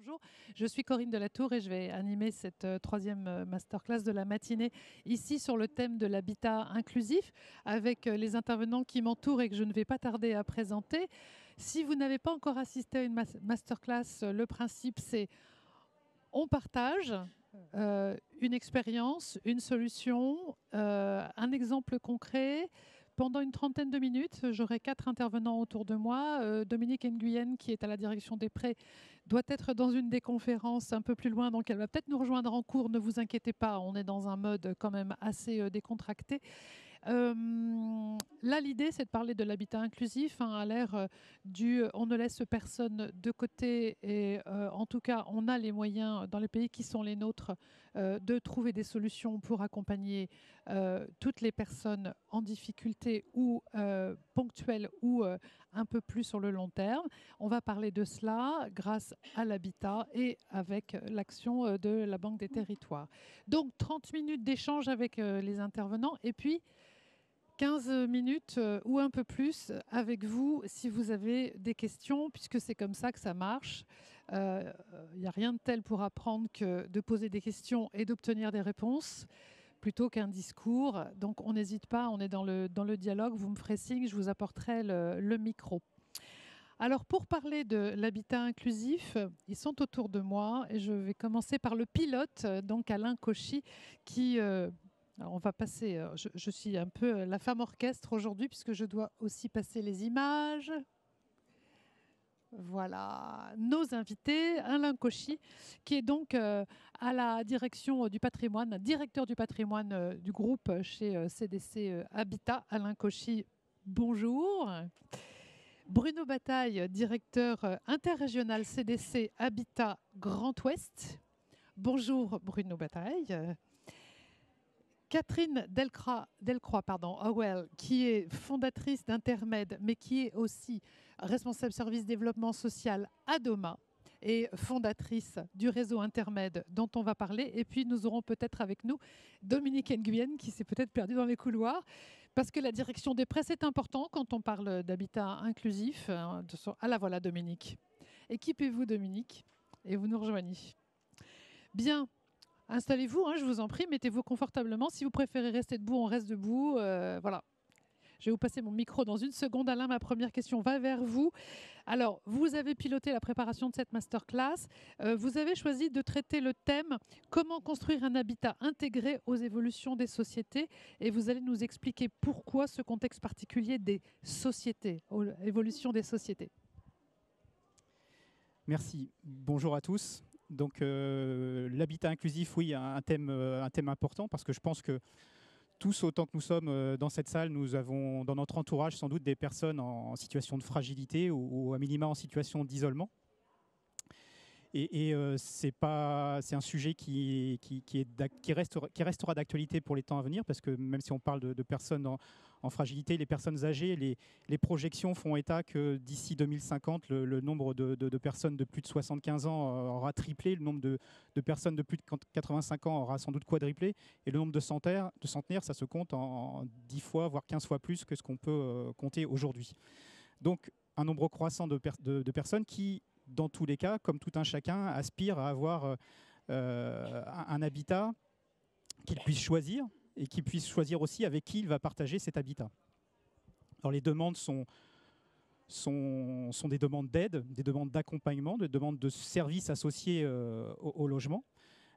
Bonjour, je suis Corinne Delatour et je vais animer cette troisième masterclass de la matinée ici sur le thème de l'habitat inclusif avec les intervenants qui m'entourent et que je ne vais pas tarder à présenter. Si vous n'avez pas encore assisté à une masterclass, le principe c'est on partage une expérience, une solution, un exemple concret. Pendant une trentaine de minutes, j'aurai 4 intervenants autour de moi. Dominique Nguyen, qui est à la direction des prêts, doit être dans une des conférences un peu plus loin, donc elle va peut-être nous rejoindre en cours. Ne vous inquiétez pas, on est dans un mode quand même assez décontracté. Là, l'idée, c'est de parler de l'habitat inclusif à l'ère du on ne laisse personne de côté et en tout cas, on a les moyens dans les pays qui sont les nôtres de trouver des solutions pour accompagner toutes les personnes en difficulté ou ponctuelles ou un peu plus sur le long terme. On va parler de cela grâce à l'habitat et avec l'action de la Banque des Territoires. Donc, 30 minutes d'échange avec les intervenants et puis 15 minutes ou un peu plus avec vous si vous avez des questions, puisque c'est comme ça que ça marche. Il n'y a rien de tel pour apprendre que de poser des questions et d'obtenir des réponses plutôt qu'un discours. Donc on n'hésite pas, on est dans le dialogue, vous me ferez signe, je vous apporterai le micro. Alors pour parler de l'habitat inclusif, ils sont autour de moi et je vais commencer par le pilote, donc Alain Cauchy, qui... alors on va passer, je suis un peu la femme orchestre aujourd'hui puisque je dois aussi passer les images. Voilà, nos invités, Alain Cauchy, qui est donc à la direction du patrimoine, directeur du patrimoine du groupe chez CDC Habitat. Alain Cauchy, bonjour. Bruno Bataille, directeur interrégional CDC Habitat Grand Ouest. Bonjour Bruno Bataille. Catherine Delcroix, qui est fondatrice d'Intermed, mais qui est aussi responsable service développement social à Doma et fondatrice du réseau Intermed dont on va parler. Et puis nous aurons peut-être avec nous Dominique Nguyen qui s'est peut-être perdu dans les couloirs parce que la direction des prêts c'est important quand on parle d'habitat inclusif. Ah là voilà Dominique. Équipez-vous Dominique et vous nous rejoignez. Bien. Installez-vous, je vous en prie, mettez-vous confortablement. Si vous préférez rester debout, on reste debout. Voilà. Je vais vous passer mon micro dans une seconde. Alain, ma première question va vers vous. Alors, vous avez piloté la préparation de cette masterclass. Vous avez choisi de traiter le thème « Comment construire un habitat intégré aux évolutions des sociétés ?» et vous allez nous expliquer pourquoi ce contexte particulier des sociétés, évolution des sociétés. Merci. Bonjour à tous. Donc l'habitat inclusif, oui, un thème important parce que je pense que tous, autant que nous sommes dans cette salle, nous avons dans notre entourage sans doute des personnes en situation de fragilité ou à minima en situation d'isolement. Et c'est un sujet qui restera d'actualité pour les temps à venir parce que même si on parle de personnes en fragilité, les personnes âgées, les projections font état que d'ici 2050, le nombre de personnes de plus de 75 ans aura triplé, le nombre de personnes de plus de 85 ans aura sans doute quadruplé, et le nombre de centenaires, ça se compte en 10 fois, voire 15 fois plus que ce qu'on peut compter aujourd'hui. Donc un nombre croissant de personnes qui, dans tous les cas, comme tout un chacun, aspire à avoir un habitat qu'il puisse choisir et qu'il puisse choisir aussi avec qui il va partager cet habitat. Alors les demandes sont des demandes d'aide, des demandes d'accompagnement, des demandes de services associés au logement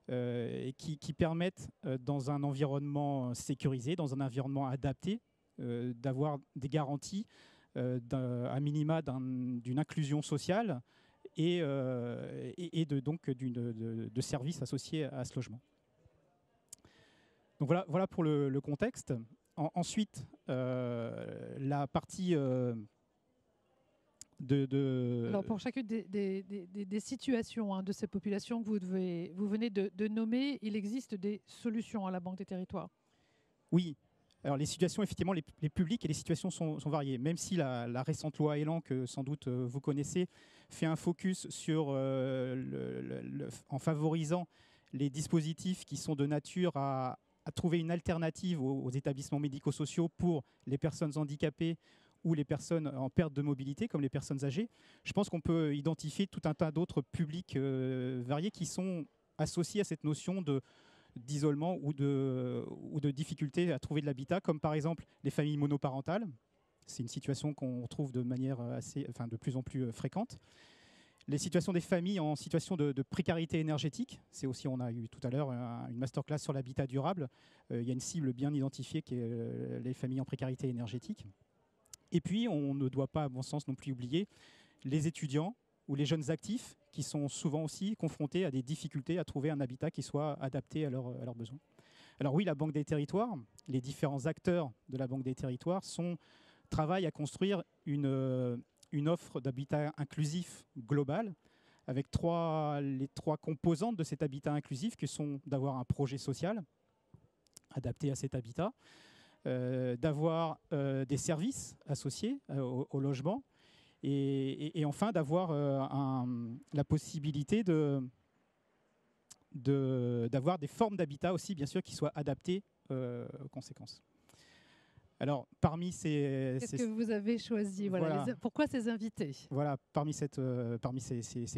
et qui permettent, dans un environnement sécurisé, dans un environnement adapté, d'avoir des garanties à minima d'une inclusion sociale et de services associés à ce logement. Donc voilà pour le contexte. Ensuite, la partie Alors pour chacune des situations de ces populations que vous venez de nommer, il existe des solutions à la Banque des Territoires. Oui. Alors les situations, effectivement, les publics et les situations sont variées. Même si la récente loi Elan, que sans doute vous connaissez, fait un focus sur en favorisant les dispositifs qui sont de nature à trouver une alternative aux établissements médico-sociaux pour les personnes handicapées ou les personnes en perte de mobilité, comme les personnes âgées, je pense qu'on peut identifier tout un tas d'autres publics variés qui sont associés à cette notion d'isolement ou de difficulté à trouver de l'habitat, comme par exemple les familles monoparentales. C'est une situation qu'on trouve de manière de plus en plus fréquente. Les situations des familles en situation de précarité énergétique, c'est aussi, on a eu tout à l'heure une masterclass sur l'habitat durable. Il y a une cible bien identifiée qui est les familles en précarité énergétique. Et puis, on ne doit pas, à mon sens, non plus oublier les étudiants ou les jeunes actifs qui sont souvent aussi confrontés à des difficultés à trouver un habitat qui soit adapté à leurs besoins. Alors oui, la Banque des Territoires, les différents acteurs de la Banque des Territoires travaillent à construire une offre d'habitat inclusif global avec les trois composantes de cet habitat inclusif qui sont d'avoir un projet social adapté à cet habitat, d'avoir des services associés au logement et enfin d'avoir la possibilité d'avoir des formes d'habitat aussi, bien sûr, qui soient adaptées aux conséquences. Alors, parmi ces... Qu'est-ce que vous avez choisi voilà. Pourquoi ces invités? Voilà, parmi ces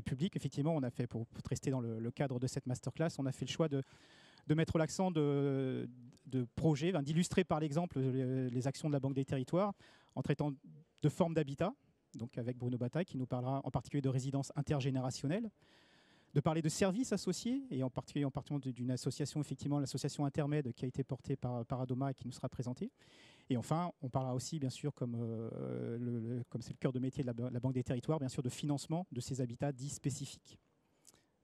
publics, effectivement, on a fait, pour rester dans le cadre de cette masterclass, on a fait le choix de mettre l'accent de projets, d'illustrer par l'exemple les actions de la Banque des Territoires en traitant de formes d'habitat, donc avec Bruno Bataille qui nous parlera en particulier de résidences intergénérationnelles, de parler de services associés, et en particulier d'une association, effectivement, l'association Intermed qui a été portée par Adoma et qui nous sera présentée. Et enfin, on parlera aussi, bien sûr, comme c'est le cœur de métier de la Banque des Territoires, bien sûr, de financement de ces habitats dits spécifiques.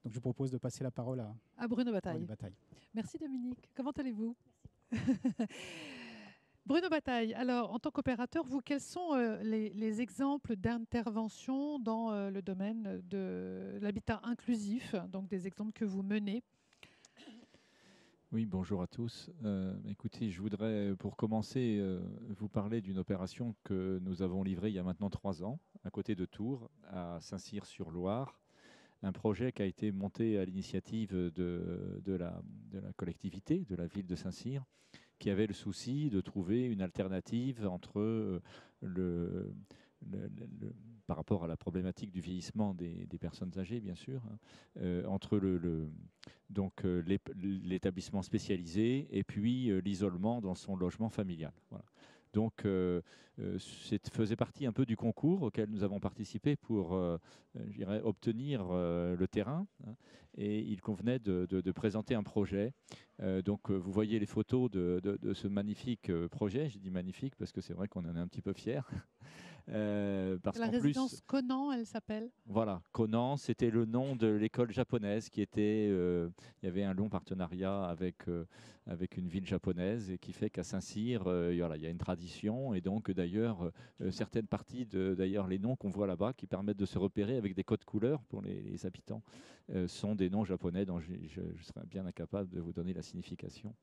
Donc, je vous propose de passer la parole à Bruno Bataille. Merci Dominique. Comment allez-vous? Bruno Bataille, alors en tant qu'opérateur, vous, quels sont les exemples d'intervention dans le domaine de l'habitat inclusif, donc des exemples que vous menez? Oui, bonjour à tous. Écoutez, je voudrais, pour commencer, vous parler d'une opération que nous avons livrée il y a maintenant 3 ans, à côté de Tours, à Saint-Cyr-sur-Loire. Un projet qui a été monté à l'initiative de la collectivité, de la ville de Saint-Cyr, qui avait le souci de trouver une alternative entre par rapport à la problématique du vieillissement des personnes âgées, bien sûr, entre l'établissement spécialisé et puis l'isolement dans son logement familial. Voilà. Donc, faisait partie un peu du concours auquel nous avons participé pour obtenir le terrain. Hein, et il convenait de présenter un projet. Donc, vous voyez les photos de ce magnifique projet. J'ai dit magnifique parce que c'est vrai qu'on en est un petit peu fiers. Parce la résidence Conan, elle s'appelle. Voilà, Conan, c'était le nom de l'école japonaise qui était... il y avait un long partenariat avec une ville japonaise et qui fait qu'à Saint-Cyr, il y a une tradition et donc d'ailleurs certaines parties, d'ailleurs les noms qu'on voit là-bas qui permettent de se repérer avec des codes couleurs pour les habitants sont des noms japonais dont je serais bien incapable de vous donner la signification.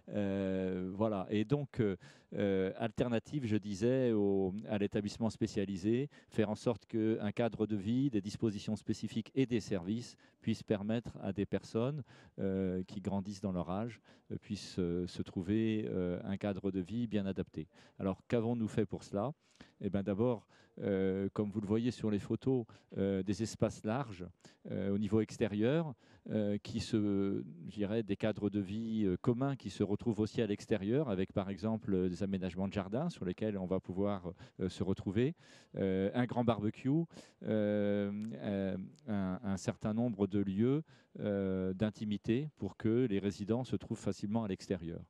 Voilà, et donc alternative, je disais, à l'établissement spécialisé, faire en sorte qu'un cadre de vie, des dispositions spécifiques et des services puissent permettre à des personnes qui grandissent dans leur âge, puissent se trouver un cadre de vie bien adapté. Alors, qu'avons-nous fait pour cela? Eh bien, d'abord, comme vous le voyez sur les photos, des espaces larges au niveau extérieur, des cadres de vie communs qui se retrouvent aussi à l'extérieur, avec par exemple des aménagements de jardin sur lesquels on va pouvoir se retrouver, un grand barbecue, un certain nombre de lieux d'intimité pour que les résidents se trouvent facilement à l'extérieur,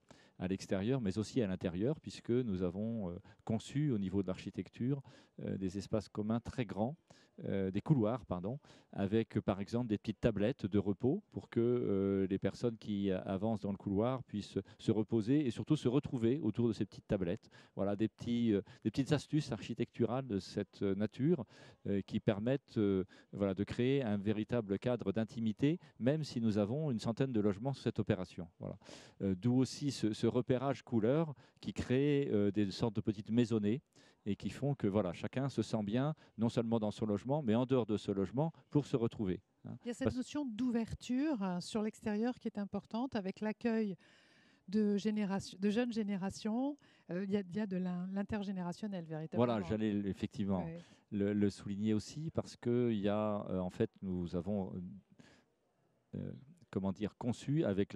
mais aussi à l'intérieur, puisque nous avons conçu au niveau de l'architecture des espaces communs très grands, des couloirs, avec par exemple des petites tablettes de repos pour que les personnes qui avancent dans le couloir puissent se reposer et surtout se retrouver autour de ces petites tablettes. Voilà, des petites astuces architecturales de cette nature qui permettent de créer un véritable cadre d'intimité, même si nous avons une centaine de logements sur cette opération. Voilà. D'où aussi ce repérage couleur qui crée des sortes de petites maisonnées et qui font que chacun se sent bien, non seulement dans son logement, mais en dehors de ce logement, pour se retrouver. Il y a cette notion d'ouverture sur l'extérieur qui est importante, avec l'accueil de jeunes générations. Il y a de l'intergénérationnel, véritablement. Voilà, j'allais effectivement Ouais. le souligner aussi parce que il y a, en fait, nous avons euh, comment dire, conçu avec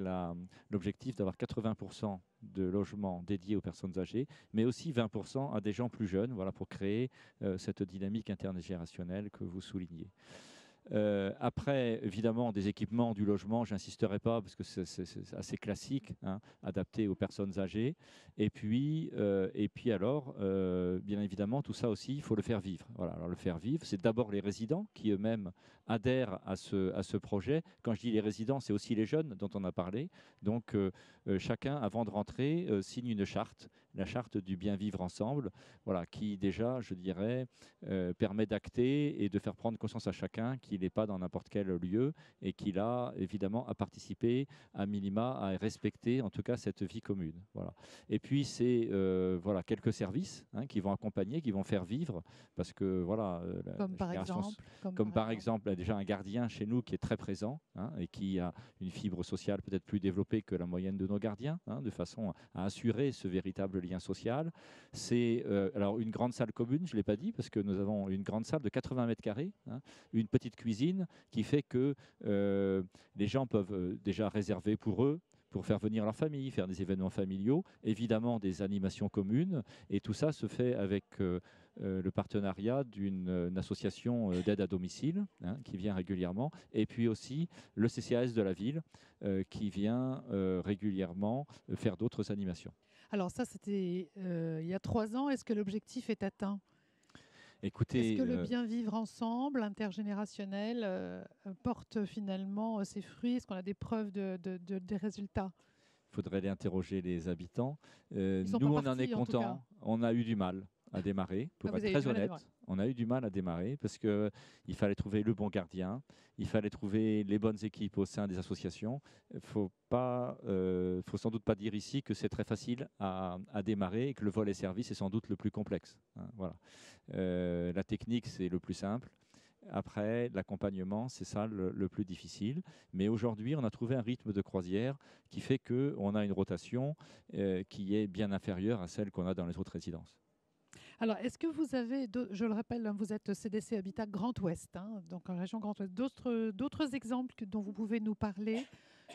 l'objectif d'avoir 80% de logements dédiés aux personnes âgées, mais aussi 20% à des gens plus jeunes, voilà, pour créer cette dynamique intergénérationnelle que vous soulignez. Après, évidemment, des équipements du logement, j'insisterai pas parce que c'est assez classique, hein, adapté aux personnes âgées. Et puis alors, bien évidemment, tout ça aussi, il faut le faire vivre. Voilà, alors le faire vivre, c'est d'abord les résidents qui eux-mêmes adhèrent à ce projet. Quand je dis les résidents, c'est aussi les jeunes dont on a parlé. Donc, chacun, avant de rentrer, signe une charte, la charte du bien vivre ensemble, voilà, qui déjà, je dirais, permet d'acter et de faire prendre conscience à chacun qu'il n'est pas dans n'importe quel lieu et qu'il a évidemment à participer à minima, à respecter en tout cas cette vie commune. Voilà. Et puis c'est voilà, quelques services, hein, qui vont accompagner, qui vont faire vivre, parce que voilà, Comme par exemple, comme par exemple déjà un gardien chez nous qui est très présent, hein, et qui a une fibre sociale peut-être plus développée que la moyenne de nos gardiens, hein, de façon à assurer ce véritable lien social. C'est alors une grande salle commune, je ne l'ai pas dit, parce que nous avons une grande salle de 80 mètres carrés, hein, une petite cuisine qui fait que les gens peuvent déjà réserver pour eux, pour faire venir leur famille, faire des événements familiaux, évidemment des animations communes, et tout ça se fait avec le partenariat d'une association d'aide à domicile, hein, qui vient régulièrement, et puis aussi le CCAS de la ville qui vient régulièrement faire d'autres animations. Alors ça, c'était il y a 3 ans. Est-ce que l'objectif est atteint? Écoutez, est-ce que le bien vivre ensemble, intergénérationnel, porte finalement ses fruits? Est-ce qu'on a des preuves des résultats? il faudrait aller interroger les habitants. Ils sont Nous, pas on en est partis, en tout cas. content. On a eu du mal à démarrer, Ah, pour vous être avez eu très du mal à honnête. démarrer. On a eu du mal à démarrer parce qu'il fallait trouver le bon gardien, il fallait trouver les bonnes équipes au sein des associations. Il faut sans doute pas dire ici que c'est très facile à démarrer et que le volet service est sans doute le plus complexe, hein, voilà. La technique, c'est le plus simple. Après, l'accompagnement, c'est ça le plus difficile. Mais aujourd'hui, on a trouvé un rythme de croisière qui fait qu'on a une rotation qui est bien inférieure à celle qu'on a dans les autres résidences. Alors, est-ce que vous avez, je le rappelle, hein, vous êtes CDC Habitat Grand Ouest, hein, donc en région Grand Ouest, d'autres exemples dont vous pouvez nous parler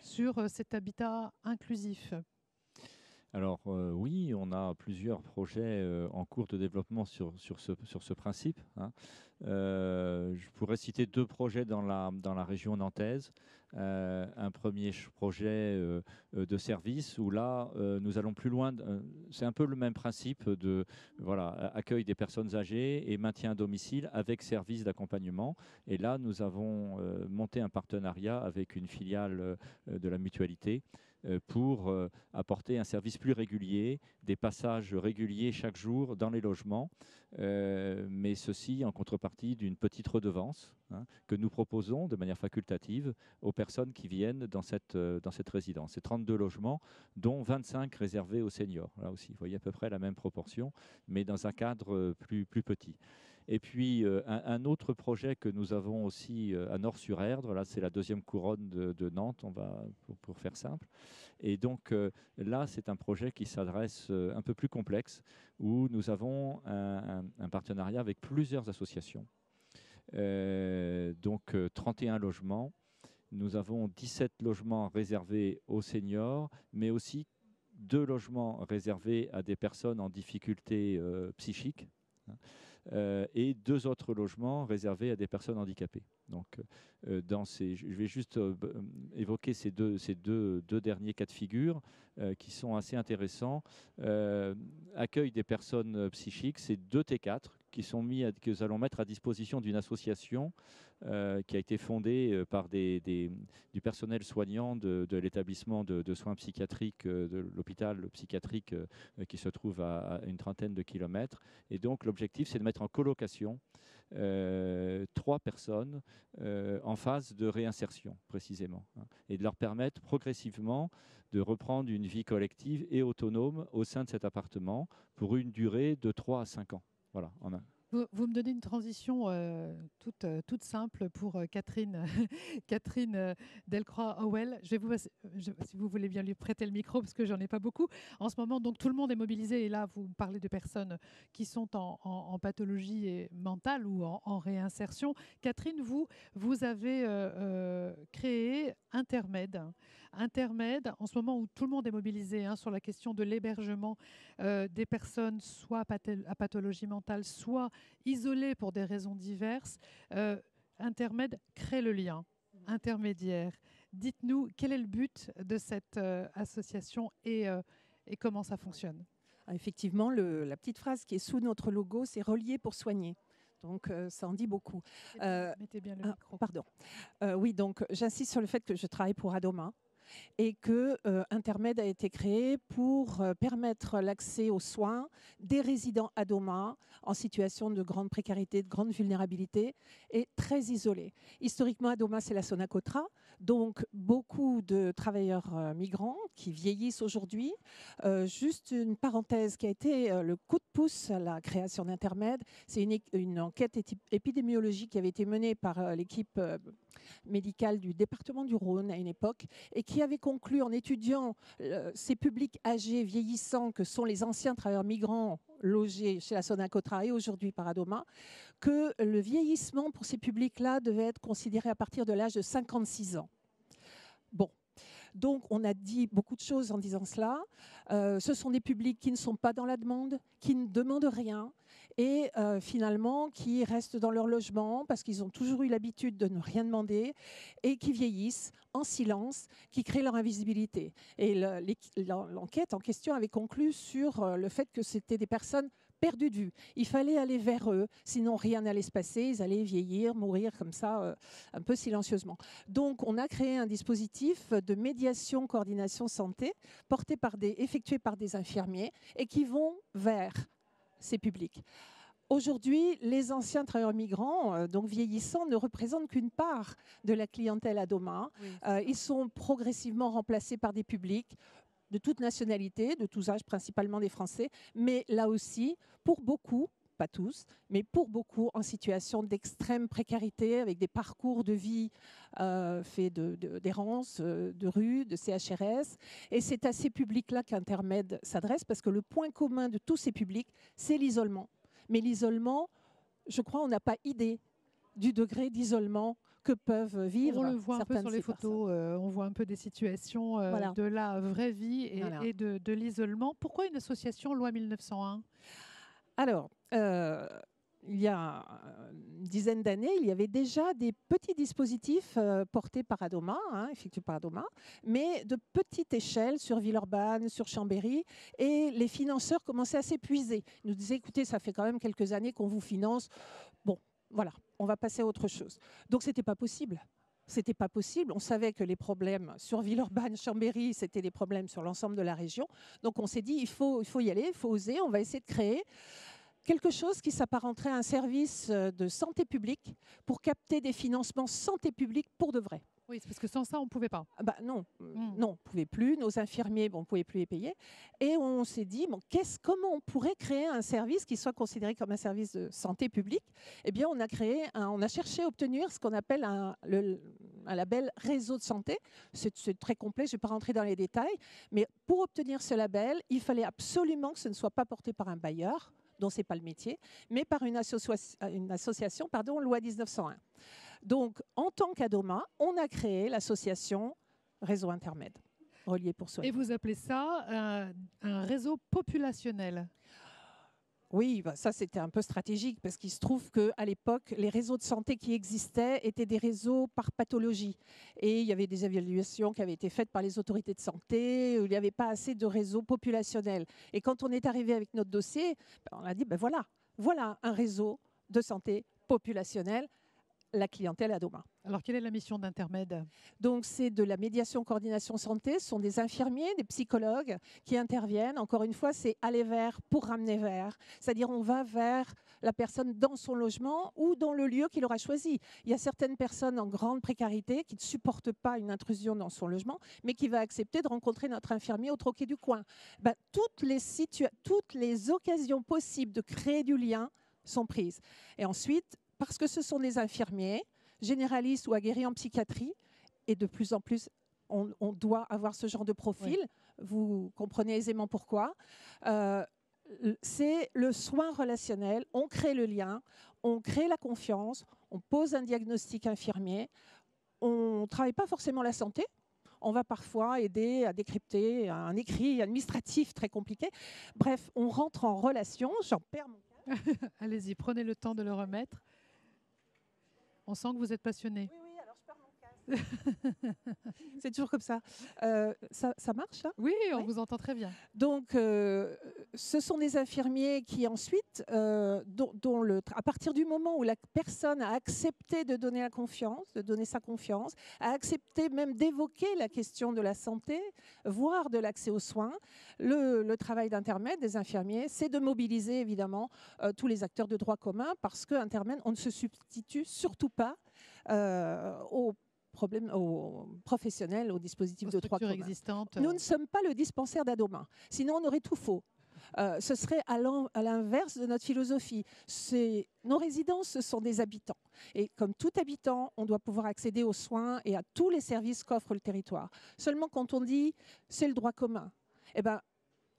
sur cet habitat inclusif? Alors oui, on a plusieurs projets en cours de développement sur ce principe, hein. Je pourrais citer 2 projets dans la région nantaise. Un premier projet de service où là, nous allons plus loin. C'est un peu le même principe de voilà, accueil des personnes âgées et maintien à domicile avec service d'accompagnement. Et là, nous avons monté un partenariat avec une filiale de la mutualité pour apporter un service plus régulier, des passages réguliers chaque jour dans les logements, mais ceci en contrepartie d'une petite redevance, hein, que nous proposons de manière facultative aux personnes qui viennent dans cette résidence. C'est 32 logements, dont 25 réservés aux seniors. Là aussi, vous voyez à peu près la même proportion, mais dans un cadre plus petit. Et puis, un autre projet que nous avons aussi à Nort-sur-Erdre, là, c'est la 2e couronne de Nantes, on va, pour faire simple. Et donc, là, c'est un projet qui s'adresse un peu plus complexe, où nous avons un partenariat avec plusieurs associations. Donc, 31 logements. Nous avons 17 logements réservés aux seniors, mais aussi 2 logements réservés à des personnes en difficulté psychique, hein, et 2 autres logements réservés à des personnes handicapées. Donc, je vais juste évoquer ces deux derniers cas de figure qui sont assez intéressants. Accueil des personnes psychiques, c'est 2 T4 que nous allons mettre à disposition d'une association qui a été fondée par du personnel soignant de l'établissement de soins psychiatriques de l'hôpital psychiatrique qui se trouve à une trentaine de kilomètres. Et donc l'objectif, c'est de mettre en colocation 3 personnes en phase de réinsertion précisément, hein, et de leur permettre progressivement de reprendre une vie collective et autonome au sein de cet appartement pour une durée de 3 à 5 ans. Voilà, Vous me donnez une transition toute simple pour Catherine, Catherine Delcroix-Howell. Si vous voulez bien lui prêter le micro, parce que j'en ai pas beaucoup. En ce moment, donc, tout le monde est mobilisé. Et là, vous parlez de personnes qui sont en pathologie mentale ou en réinsertion. Catherine, vous avez créé Intermède. Intermède, en ce moment où tout le monde est mobilisé sur la question de l'hébergement des personnes soit à pathologie mentale, soit isolées pour des raisons diverses. Intermède crée le lien intermédiaire. Dites-nous quel est le but de cette association et comment ça fonctionne. Effectivement, la petite phrase qui est sous notre logo, c'est « relier pour soigner ». Donc, ça en dit beaucoup. Mettez bien le micro. Pardon. Oui, donc j'insiste sur le fait que je travaille pour Adoma et que Intermède a été créé pour permettre l'accès aux soins des résidents Adoma en situation de grande précarité, de grande vulnérabilité et très isolés. Historiquement, Adoma, c'est la Sonacotra, donc beaucoup de travailleurs migrants qui vieillissent aujourd'hui. Juste une parenthèse qui a été le coup de pouce à la création d'Intermède, c'est une enquête épidémiologique qui avait été menée par l'équipe médicale du département du Rhône à une époque et qui avait conclu en étudiant ces publics âgés, vieillissants que sont les anciens travailleurs migrants logés chez la Sonacotra et aujourd'hui par Adoma, que le vieillissement pour ces publics-là devait être considéré à partir de l'âge de 56 ans. Bon. Donc, on a dit beaucoup de choses en disant cela. Ce sont des publics qui ne sont pas dans la demande, qui ne demandent rien et finalement qui restent dans leur logement parce qu'ils ont toujours eu l'habitude de ne rien demander et qui vieillissent en silence, qui créent leur invisibilité. Et l'enquête en question avait conclu sur le fait que c'était des personnes perdus de vue. Il fallait aller vers eux, sinon rien n'allait se passer, ils allaient vieillir, mourir comme ça, un peu silencieusement. Donc, on a créé un dispositif de médiation, coordination santé, effectué par des infirmiers et qui vont vers ces publics. Aujourd'hui, les anciens travailleurs migrants, donc vieillissants, ne représentent qu'une part de la clientèle Adoma. Oui. Ils sont progressivement remplacés par des publics de toute nationalité, de tous âges, principalement des Français, mais là aussi, pour beaucoup, pas tous, mais pour beaucoup en situation d'extrême précarité, avec des parcours de vie faits d'errance, de rue, de CHRS. Et c'est à ces publics-là qu'Intermède s'adresse, parce que le point commun de tous ces publics, c'est l'isolement. Mais l'isolement, je crois, on n'a pas idée du degré d'isolement que peuvent vivre. On le voit un peu sur les photos, on voit un peu des situations voilà. de la vraie vie et, voilà. et de l'isolement. Pourquoi une association Loi 1901 ? Alors, il y a une dizaine d'années, il y avait déjà des petits dispositifs portés par Adoma, effectués par Adoma, mais de petite échelle sur Villeurbanne, sur Chambéry, et les financeurs commençaient à s'épuiser. Ils nous disaient, écoutez, ça fait quand même quelques années qu'on vous finance. Bon, voilà, on va passer à autre chose. Donc, ce n'était pas possible. C'était pas possible. On savait que les problèmes sur Villeurbanne, Chambéry, c'était des problèmes sur l'ensemble de la région. Donc, on s'est dit, il faut y aller, il faut oser. On va essayer de créer quelque chose qui s'apparenterait à un service de santé publique pour capter des financements santé publique pour de vrai. Oui, parce que sans ça, on ne pouvait pas. Non, non, on ne pouvait plus. Nos infirmiers, on ne pouvait plus les payer. Et on s'est dit, comment on pourrait créer un service qui soit considéré comme un service de santé publique ? Eh bien, on a cherché à obtenir ce qu'on appelle un label réseau de santé. C'est très complet, je ne vais pas rentrer dans les détails. Mais pour obtenir ce label, il fallait absolument que ce ne soit pas porté par un bailleur, dont ce n'est pas le métier, mais par une association, loi 1901. Donc, en tant qu'Adoma, on a créé l'association Réseau Intermède, relié pour soigner. Et vous appelez ça un réseau populationnel ? Oui, ça c'était un peu stratégique parce qu'il se trouve qu'à l'époque, les réseaux de santé qui existaient étaient des réseaux par pathologie. Et il y avait des évaluations qui avaient été faites par les autorités de santé où il n'y avait pas assez de réseaux populationnels. Et quand on est arrivé avec notre dossier, on a dit, voilà un réseau de santé populationnel, la clientèle Adoma. Alors, quelle est la mission d'Intermède ? Donc, c'est de la médiation coordination santé. Ce sont des infirmiers, des psychologues qui interviennent. Encore une fois, c'est aller vers pour ramener vers. C'est-à-dire, on va vers la personne dans son logement ou dans le lieu qu'il aura choisi. Il y a certaines personnes en grande précarité qui ne supportent pas une intrusion dans son logement, mais qui va accepter de rencontrer notre infirmier au troquet du coin. Toutes les occasions possibles de créer du lien sont prises. Et ensuite, parce que ce sont des infirmiers, généralistes ou aguerris en psychiatrie, et de plus en plus, on doit avoir ce genre de profil. Oui. Vous comprenez aisément pourquoi. C'est le soin relationnel. On crée le lien, on crée la confiance, on pose un diagnostic infirmier. On ne travaille pas forcément la santé. On va parfois aider à décrypter un écrit administratif très compliqué. Bref, on rentre en relation. J'en perds mon casque. Allez-y, prenez le temps de le remettre. On sent que vous êtes passionné. Oui, alors je perds mon casque. C'est toujours comme ça. Ça marche, là? Oui, on vous entend très bien. Donc, ce sont des infirmiers qui ensuite, à partir du moment où la personne a accepté de donner la confiance, de donner sa confiance, a accepté même d'évoquer la question de la santé, voire de l'accès aux soins, le travail d'intermède des infirmiers, c'est de mobiliser évidemment tous les acteurs de droit commun, parce qu'intermède, on ne se substitue surtout pas aux professionnels, aux dispositifs de droit commun. Nous ne sommes pas le dispensaire d'Adomain, sinon on aurait tout faux. Ce serait à l'inverse de notre philosophie. Nos résidents, ce sont des habitants. Et comme tout habitant, on doit pouvoir accéder aux soins et à tous les services qu'offre le territoire. Seulement quand on dit c'est le droit commun, eh ben,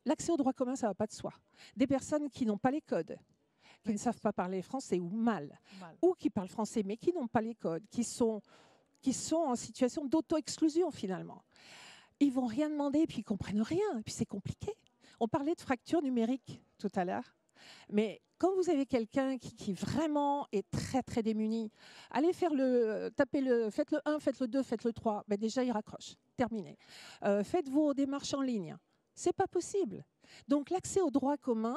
l'accès au droit commun, ça ne va pas de soi. Des personnes qui n'ont pas les codes, qui ne savent pas parler français ou mal, ou qui parlent français mais qui n'ont pas les codes, qui sont en situation d'auto-exclusion finalement. Ils ne vont rien demander et puis ils ne comprennent rien. Et puis c'est compliqué. On parlait de fracture numérique tout à l'heure. Mais quand vous avez quelqu'un qui vraiment est très très démuni, allez faites le 1, faites le 2, faites le 3. Ben déjà, il raccroche. Terminé. Faites vos démarches en ligne. Ce n'est pas possible. Donc l'accès au droit commun,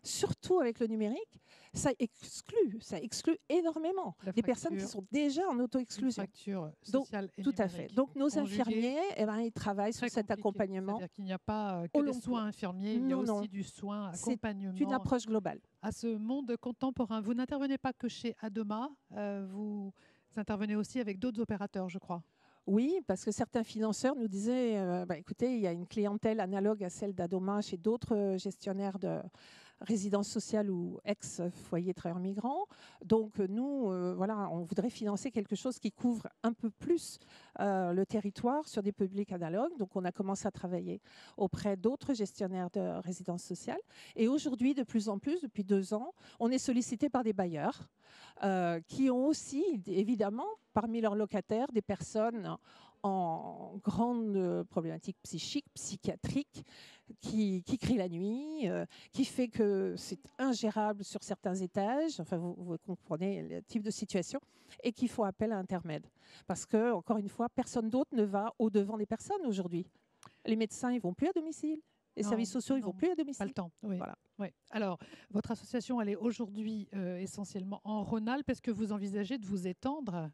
surtout avec le numérique, ça exclut énormément des personnes qui sont déjà en auto-exclusion. Fracture sociale et numérique. Tout à fait. Donc nos infirmiers, ils travaillent sur cet accompagnement. C'est-à-dire qu'il n'y a pas que des soins infirmiers, il y a aussi du soin, accompagnement. C'est une approche globale. À ce monde contemporain. Vous n'intervenez pas que chez Adoma, vous intervenez aussi avec d'autres opérateurs, je crois. Oui, parce que certains financeurs nous disaient, écoutez, il y a une clientèle analogue à celle d'Adoma chez d'autres gestionnaires de résidence sociale ou ex-foyer travailleurs migrants. Donc nous, on voudrait financer quelque chose qui couvre un peu plus le territoire sur des publics analogues. Donc on a commencé à travailler auprès d'autres gestionnaires de résidence sociale. Et aujourd'hui, de plus en plus, depuis 2 ans, on est sollicité par des bailleurs qui ont aussi, évidemment, parmi leurs locataires, des personnes en grande problématique psychique, psychiatrique, qui crient la nuit, qui fait que c'est ingérable sur certains étages, enfin vous comprenez le type de situation, et qui font appel à intermède. Parce que, encore une fois, personne d'autre ne va au-devant des personnes aujourd'hui. Les médecins, ils ne vont plus à domicile. Les services sociaux, ils ne vont plus à domicile. Pas le temps. Oui. Voilà. Oui. Alors, votre association, elle est aujourd'hui essentiellement en Rhône-Alpes. Est-ce que vous envisagez de vous étendre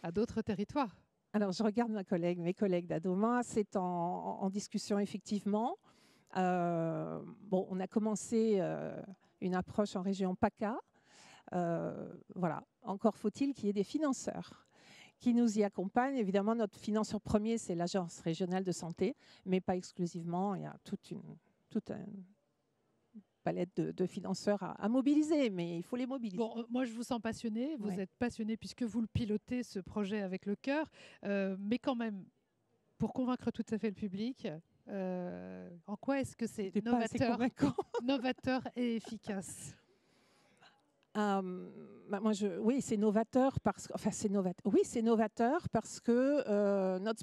à d'autres territoires ? Alors, je regarde mes collègues d'Adoma. C'est en discussion, effectivement. On a commencé une approche en région PACA. Encore faut-il qu'il y ait des financeurs qui nous y accompagnent. Évidemment, notre financeur premier, c'est l'Agence régionale de santé, mais pas exclusivement. Il y a toute une palette de financeurs à mobiliser, mais il faut les mobiliser. Bon, moi, je vous sens passionné. Vous êtes passionné puisque vous le pilotez, ce projet, avec le cœur. Mais quand même, pour convaincre tout à fait le public, en quoi est-ce que c'est novateur et efficace ? Oui, c'est novateur parce que, c'est novateur parce que notre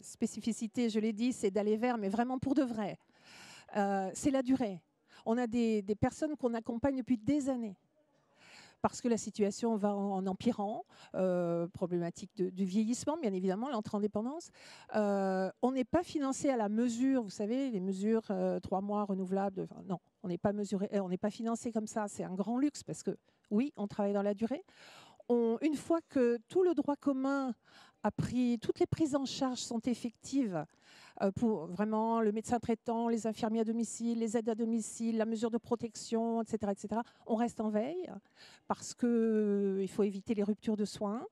spécificité, je l'ai dit, c'est d'aller vers, mais vraiment pour de vrai. C'est la durée. On a des personnes qu'on accompagne depuis des années parce que la situation va en empirant, problématique du vieillissement, bien évidemment, l'entrée en dépendance. On n'est pas financé à la mesure, vous savez, les mesures 3 mois renouvelables. Non, on n'est pas mesuré, on n'est pas financé comme ça. C'est un grand luxe parce que, oui, on travaille dans la durée. Une fois que tout le droit commun a pris, toutes les prises en charge sont effectives pour vraiment le médecin traitant, les infirmiers à domicile, les aides à domicile, la mesure de protection, etc., on reste en veille parce qu'il faut éviter les ruptures de soins.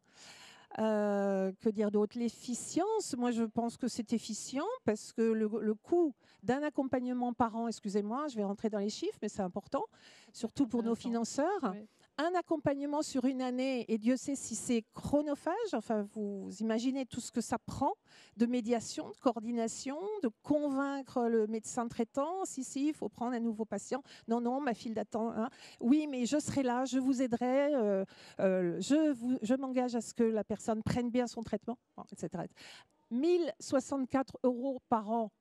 Que dire d'autre? L'efficience, moi je pense que c'est efficient parce que le coût d'un accompagnement par an, excusez-moi, je vais rentrer dans les chiffres, mais c'est important, surtout pour nos financeurs. Oui. Un accompagnement sur une année, et Dieu sait si c'est chronophage, enfin vous imaginez tout ce que ça prend de médiation, de coordination, de convaincre le médecin traitant, si, il faut prendre un nouveau patient, non, ma file d'attente, hein. Oui, mais je serai là, je vous aiderai, je m'engage à ce que la personne prenne bien son traitement, etc. 1064 € par an.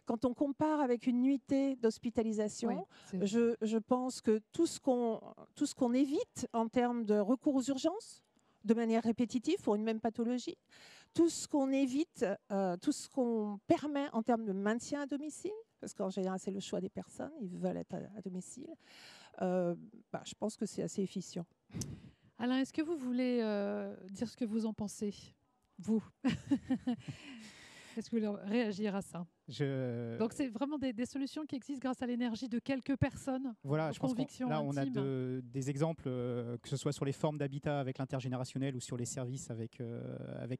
Quand on compare avec une nuitée d'hospitalisation, Oui, je pense que tout ce qu'on évite en termes de recours aux urgences, de manière répétitive pour une même pathologie, tout ce qu'on évite, tout ce qu'on permet en termes de maintien à domicile, parce qu'en général c'est le choix des personnes, ils veulent être à domicile, je pense que c'est assez efficient. Alain, est-ce que vous voulez dire ce que vous en pensez, vous? Est-ce que vous voulez réagir à ça? Donc c'est vraiment des solutions qui existent grâce à l'énergie de quelques personnes. Voilà, je pense qu'on on a des exemples, que ce soit sur les formes d'habitat avec l'intergénérationnel ou sur les services avec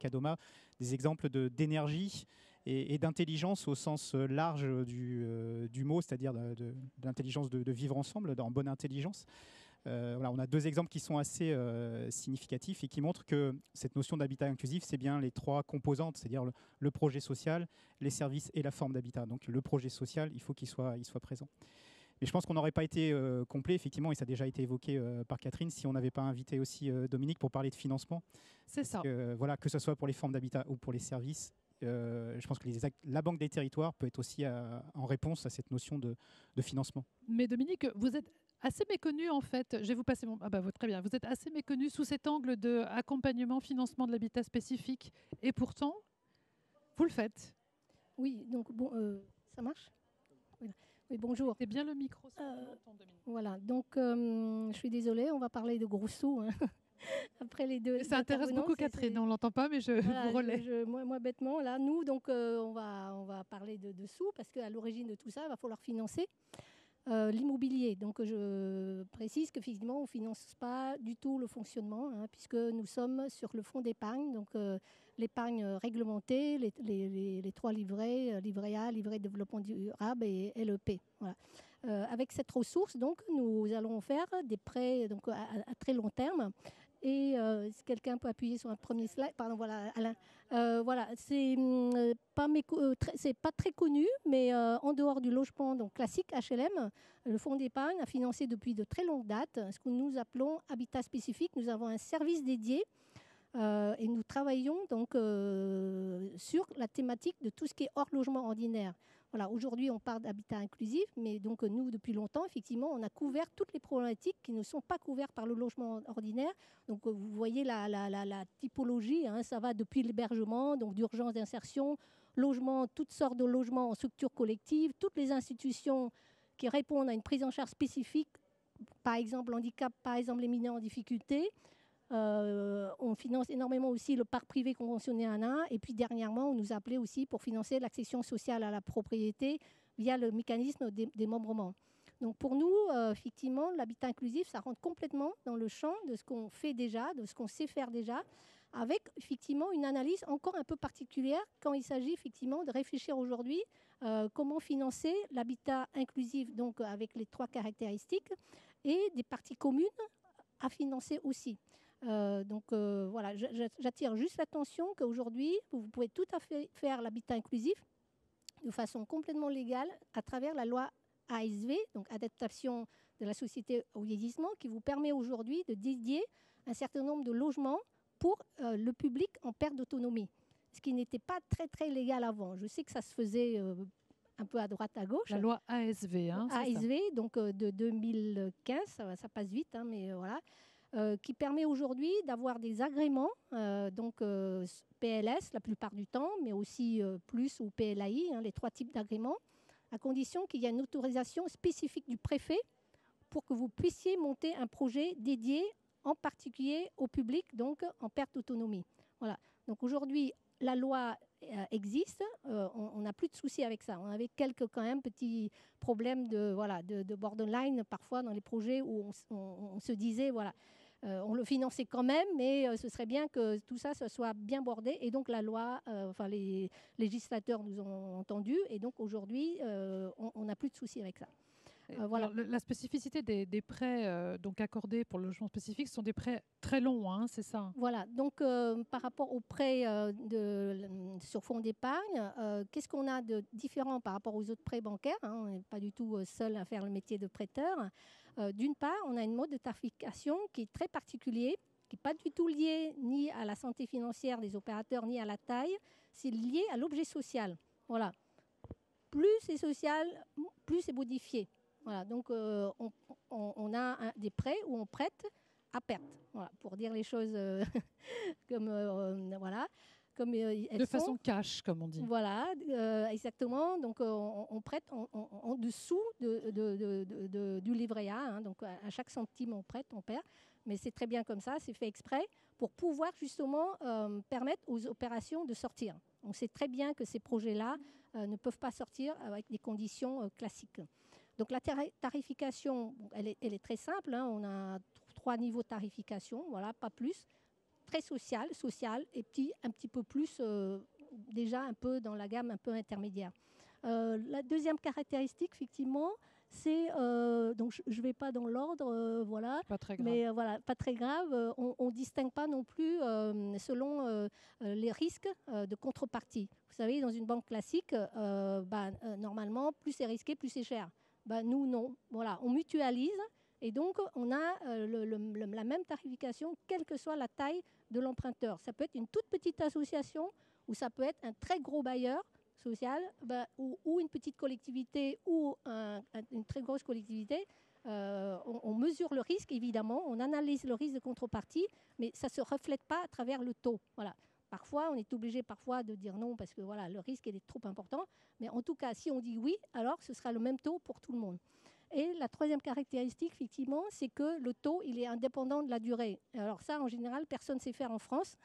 Adoma, des exemples d'énergie et d'intelligence au sens large du mot, c'est-à-dire d'intelligence de vivre ensemble, en bonne intelligence. Voilà, on a deux exemples qui sont assez significatifs et qui montrent que cette notion d'habitat inclusif, c'est bien les trois composantes, c'est-à-dire le projet social, les services et la forme d'habitat. Donc le projet social, il faut qu'il soit présent. Mais je pense qu'on n'aurait pas été complet, effectivement, et ça a déjà été évoqué par Catherine, si on n'avait pas invité aussi Dominique pour parler de financement. C'est ça. Voilà, que ce soit pour les formes d'habitat ou pour les services, je pense que la Banque des territoires peut être aussi en réponse à cette notion de financement. Mais Dominique, vous êtes assez méconnu en fait. Je vais vous passer très bien. Vous êtes assez méconnu sous cet angle de accompagnement, financement de l'habitat spécifique, et pourtant, vous le faites. Oui, donc bon, ça marche? Oui, bonjour. C'est bien le micro. Dominique. Voilà, donc je suis désolée, on va parler de gros sous. Hein. Après les deux. Ça intéresse beaucoup Catherine, on ne l'entend pas, mais voilà, vous relais. Moi, bêtement, là, nous, donc, on va parler de sous, parce qu'à l'origine de tout ça, il va falloir financer l'immobilier. Donc, je précise qu'effectivement, on ne finance pas du tout le fonctionnement, hein, puisque nous sommes sur le fonds d'épargne, donc l'épargne réglementée, les trois livrets, livret A, livret de développement durable et LEP. Voilà. Avec cette ressource, donc, nous allons faire des prêts donc, à très long terme. Et si quelqu'un peut appuyer sur un premier slide, pardon, voilà, Alain. Voilà, c'est pas très connu, mais en dehors du logement donc classique HLM, le fonds d'épargne a financé depuis de très longues dates ce que nous appelons habitat spécifique. Nous avons un service dédié et nous travaillons donc sur la thématique de tout ce qui est hors logement ordinaire. Voilà, aujourd'hui, on parle d'habitat inclusif, mais donc nous, depuis longtemps, effectivement, on a couvert toutes les problématiques qui ne sont pas couvertes par le logement ordinaire. Donc, vous voyez la typologie, hein, ça va depuis l'hébergement, donc d'urgence d'insertion, logement, toutes sortes de logements en structure collective, toutes les institutions qui répondent à une prise en charge spécifique, par exemple handicap, par exemple les mineurs en difficulté. On finance énormément aussi le parc privé conventionné 1 et puis dernièrement on nous a appelé aussi pour financer l'accession sociale à la propriété via le mécanisme des démembrements. Donc pour nous, effectivement, l'habitat inclusif, ça rentre complètement dans le champ de ce qu'on fait déjà, de ce qu'on sait faire déjà, avec effectivement une analyse encore un peu particulière quand il s'agit effectivement de réfléchir aujourd'hui comment financer l'habitat inclusif, donc avec les trois caractéristiques, et des parties communes à financer aussi. Voilà, j'attire juste l'attention qu'aujourd'hui, vous pouvez tout à fait faire l'habitat inclusif de façon complètement légale à travers la loi ASV, donc adaptation de la société au vieillissement, qui vous permet aujourd'hui de dédier un certain nombre de logements pour le public en perte d'autonomie, ce qui n'était pas très très légal avant. Je sais que ça se faisait un peu à droite, à gauche. La loi ASV, hein, ASV, donc de 2015, ça passe vite, hein, mais voilà. Qui permet aujourd'hui d'avoir des agréments, PLS la plupart du temps, mais aussi plus ou PLAI, hein, les trois types d'agréments, à condition qu'il y ait une autorisation spécifique du préfet pour que vous puissiez monter un projet dédié en particulier au public, donc en perte d'autonomie. Voilà. Donc aujourd'hui, la loi existe, on n'a plus de soucis avec ça. On avait quelques quand même petits problèmes de borderline parfois dans les projets où on se disait voilà. on le finançait quand même, mais ce serait bien que tout ça, ça soit bien bordé. Et donc la loi, les législateurs nous ont entendus. Et donc aujourd'hui, on n'a plus de soucis avec ça. Voilà. Alors, la spécificité des prêts donc accordés pour le logement spécifique, ce sont des prêts très longs, hein, c'est ça? Voilà, donc par rapport aux prêts sur fonds d'épargne, qu'est-ce qu'on a de différent par rapport aux autres prêts bancaires, hein? On n'est pas du tout seul à faire le métier de prêteur. D'une part, on a une mode de tarification qui est très particulier, qui n'est pas du tout lié ni à la santé financière des opérateurs, ni à la taille, c'est lié à l'objet social. Voilà. Plus c'est social, plus c'est modifié. Voilà, donc on a des prêts où on prête à perte, voilà, pour dire les choses comme voilà, comme elles de sont. façon cash, comme on dit. Voilà, exactement. Donc on prête en dessous du livret A, hein, donc à chaque centime on prête, on perd. Mais c'est très bien comme ça, c'est fait exprès pour pouvoir justement permettre aux opérations de sortir. On sait très bien que ces projets-là ne peuvent pas sortir avec des conditions classiques. Donc la tarification, elle est très simple, hein. On a 3 niveaux de tarification, voilà, pas plus. Très social, et un petit peu plus, déjà un peu dans la gamme un peu intermédiaire. La deuxième caractéristique, effectivement, c'est, donc je ne vais pas dans l'ordre, voilà, Pas très grave. mais voilà, pas très grave. On ne distingue pas non plus selon les risques de contrepartie. Vous savez, dans une banque classique, normalement, plus c'est risqué, plus c'est cher. Nous, non. Voilà, on mutualise et donc on a la même tarification, quelle que soit la taille de l'emprunteur. Ça peut être une toute petite association ou ça peut être un très gros bailleur social ou une petite collectivité ou une très grosse collectivité. On mesure le risque, évidemment, on analyse le risque de contrepartie, mais ça ne se reflète pas à travers le taux. Voilà. Parfois, on est obligé de dire non parce que voilà, le risque est trop important. Mais en tout cas, si on dit oui, alors ce sera le même taux pour tout le monde. Et la troisième caractéristique, effectivement, c'est que le taux, il est indépendant de la durée. Alors ça, en général, personne ne sait faire en France.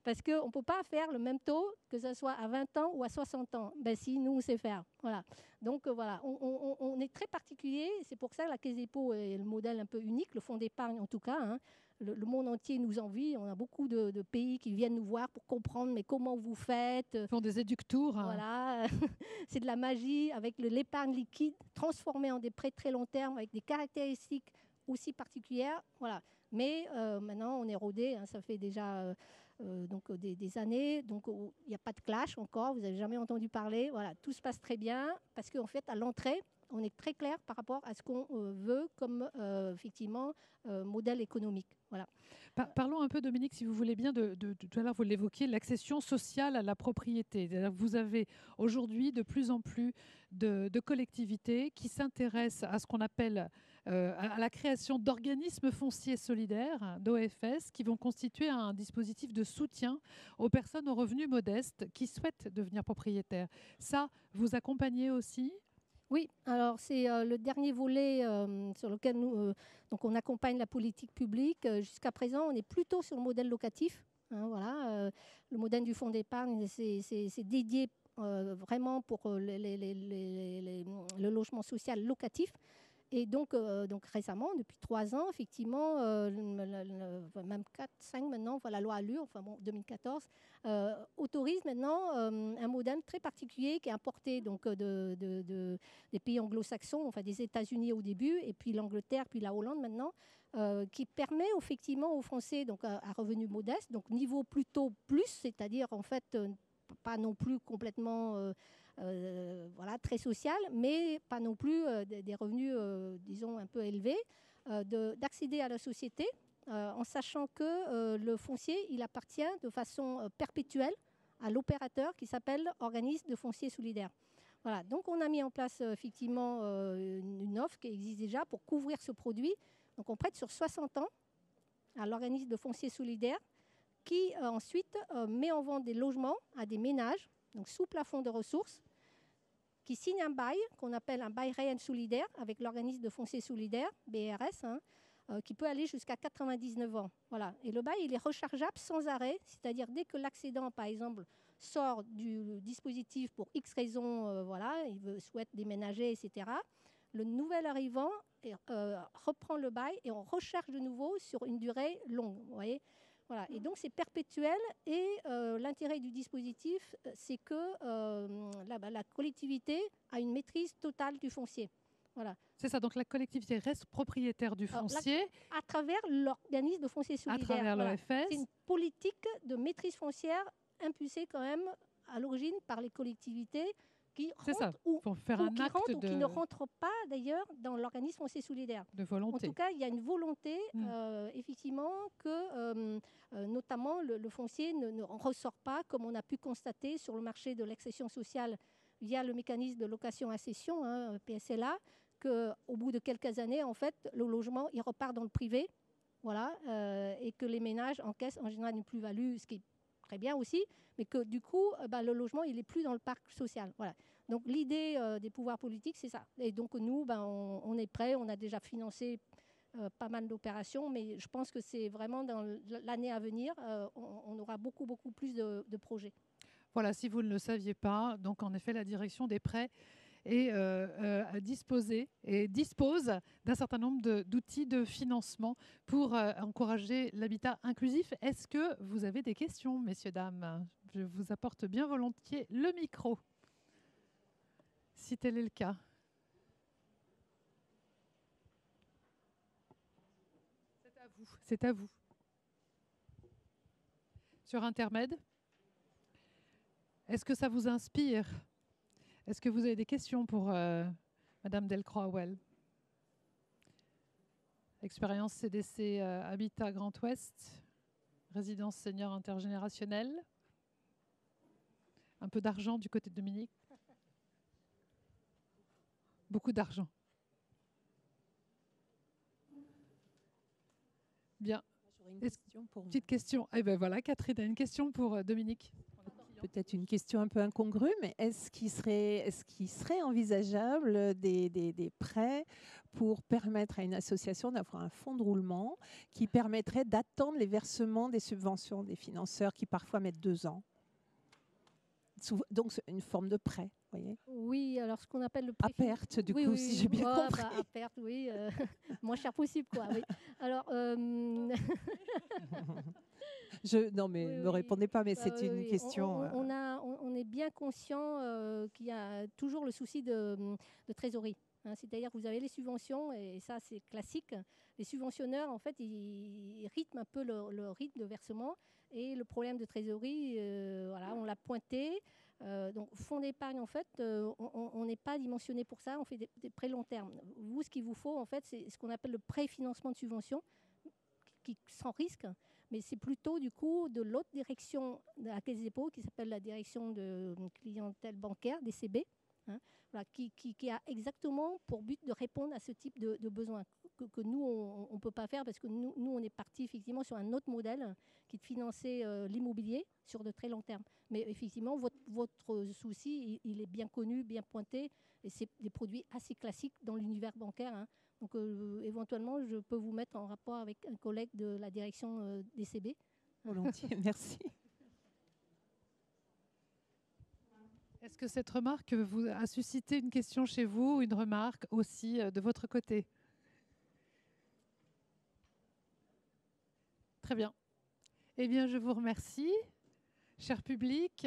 Parce qu'on ne peut pas faire le même taux, que ce soit à 20 ans ou à 60 ans. Si, nous, on sait faire. Voilà. Donc, voilà, on est très particulier. C'est pour ça que la Caisse des dépôts est le modèle un peu unique, le fonds d'épargne en tout cas, hein. Le monde entier nous envie. On a beaucoup de pays qui viennent nous voir pour comprendre, mais comment vous faites. Ils font des éductours. Voilà, c'est de la magie avec l'épargne liquide transformée en des prêts très long terme avec des caractéristiques aussi particulières. Voilà. Mais maintenant, on est rodé. Hein, ça fait déjà des années. Donc, il n'y a pas de clash encore. Vous n'avez jamais entendu parler. Voilà, tout se passe très bien parce qu'en fait, à l'entrée, on est très clair par rapport à ce qu'on veut comme, effectivement, modèle économique. Voilà. Parlons un peu, Dominique, si vous voulez bien, tout à l'heure, vous l'évoquiez, l'accession sociale à la propriété. Vous avez aujourd'hui de plus en plus de collectivités qui s'intéressent à ce qu'on appelle à la création d'organismes fonciers solidaires, d'OFS, qui vont constituer un dispositif de soutien aux personnes aux revenus modestes qui souhaitent devenir propriétaires. Ça, vous accompagnez aussi ? Oui, alors c'est le dernier volet sur lequel donc on accompagne la politique publique. Jusqu'à présent, on est plutôt sur le modèle locatif. Hein, voilà, le modèle du fonds d'épargne, c'est dédié vraiment pour le logement social locatif. Et donc récemment, depuis 3 ans, effectivement, même 4, 5 maintenant, la loi ALUR, 2014, autorise maintenant un modèle très particulier qui est importé donc, des pays anglo-saxons, enfin des États-Unis au début, et puis l'Angleterre, puis la Hollande maintenant, qui permet effectivement aux Français donc, à revenus modestes, donc niveau plutôt plus, c'est-à-dire en fait pas non plus complètement... très social, mais pas non plus des revenus, disons, un peu élevés, d'accéder à la société en sachant que le foncier, il appartient de façon perpétuelle à l'opérateur qui s'appelle organisme de foncier solidaire. Voilà, donc on a mis en place effectivement une offre qui existe déjà pour couvrir ce produit. Donc on prête sur 60 ans à l'organisme de foncier solidaire qui ensuite met en vente des logements à des ménages, donc sous plafond de ressources, qui signe un bail qu'on appelle un bail réel solidaire avec l'organisme de foncier solidaire, BRS, qui peut aller jusqu'à 99 ans. Voilà. Et le bail, il est rechargeable sans arrêt, c'est-à-dire dès que l'accédant, par exemple, sort du dispositif pour X raisons, il souhaite déménager, etc., le nouvel arrivant reprend le bail et on recherche de nouveau sur une durée longue. Vous voyez, voilà. Et donc c'est perpétuel et l'intérêt du dispositif, c'est que la collectivité a une maîtrise totale du foncier. Voilà. C'est ça, donc la collectivité reste propriétaire du foncier. À travers l'organisme de foncier solidaire. À travers l'OFS. C'est une politique de maîtrise foncière impulsée quand même à l'origine par les collectivités qui rentrent ou qui ne rentrent pas d'ailleurs dans l'organisme foncier solidaire. De volonté. En tout cas, il y a une volonté, effectivement, que notamment le foncier ne ressort pas, comme on a pu constater sur le marché de l'accession sociale via le mécanisme de location-accession, PSLA, qu'au bout de quelques années, en fait, le logement, il repart dans le privé, voilà, et que les ménages encaissent en général une plus-value, ce qui est très bien aussi, mais que du coup, le logement, il n'est plus dans le parc social. Voilà. Donc l'idée des pouvoirs politiques, c'est ça. Et donc nous, on est prêts, on a déjà financé pas mal d'opérations, mais je pense que c'est vraiment dans l'année à venir, on aura beaucoup, beaucoup plus de projets. Voilà, si vous ne le saviez pas, donc en effet, la direction des prêts est dispose d'un certain nombre d'outils de financement pour encourager l'habitat inclusif. Est-ce que vous avez des questions, messieurs, dames? Je vous apporte bien volontiers le micro, si tel est le cas. C'est à vous. C'est à vous. Sur Intermed, est-ce que ça vous inspire? Est-ce que vous avez des questions pour Madame Delcroix-Well? Expérience CDC Habitat Grand Ouest, résidence senior intergénérationnelle. Un peu d'argent du côté de Dominique. Beaucoup d'argent. Bien. J'aurais une question pour vous. Petite question. Eh bien voilà, Catherine a une question pour Dominique. Peut-être une question un peu incongrue, mais est-ce qu'il serait envisageable des prêts pour permettre à une association d'avoir un fonds de roulement qui permettrait d'attendre les versements des subventions des financeurs qui parfois mettent 2 ans? Donc, c'est une forme de prêt, voyez? Oui, alors ce qu'on appelle le prêt... À perte, du coup, si j'ai bien compris. À perte, oui. Moins cher possible, quoi. Oui. Alors... Non, mais ne me répondez pas, mais c'est une question... On est bien conscient qu'il y a toujours le souci de trésorerie. Hein, c'est-à-dire que vous avez les subventions, et ça c'est classique. Les subventionneurs, en fait, ils rythment un peu le rythme de versement. Et le problème de trésorerie, voilà, on l'a pointé. Donc, fonds d'épargne, en fait, on n'est pas dimensionné pour ça. On fait des prêts long terme. Vous, ce qu'il vous faut, en fait, c'est ce qu'on appelle le préfinancement de subvention, qui sans risque. Mais c'est plutôt, du coup, de l'autre direction de la Caisse des dépôts, qui s'appelle la direction de clientèle bancaire, DCB, hein, voilà, qui a exactement pour but de répondre à ce type de besoins que nous, on ne peut pas faire, parce que nous, on est parti effectivement sur un autre modèle qui est de financer l'immobilier sur de très long terme. Mais effectivement, votre souci, il est bien connu, bien pointé, et c'est des produits assez classiques dans l'univers bancaire, hein. Donc, éventuellement, je peux vous mettre en rapport avec un collègue de la direction DCB. Volontiers, merci. Est-ce que cette remarque vous a suscité une question chez vous, une remarque aussi de votre côté? Très bien. Eh bien, je vous remercie, cher public.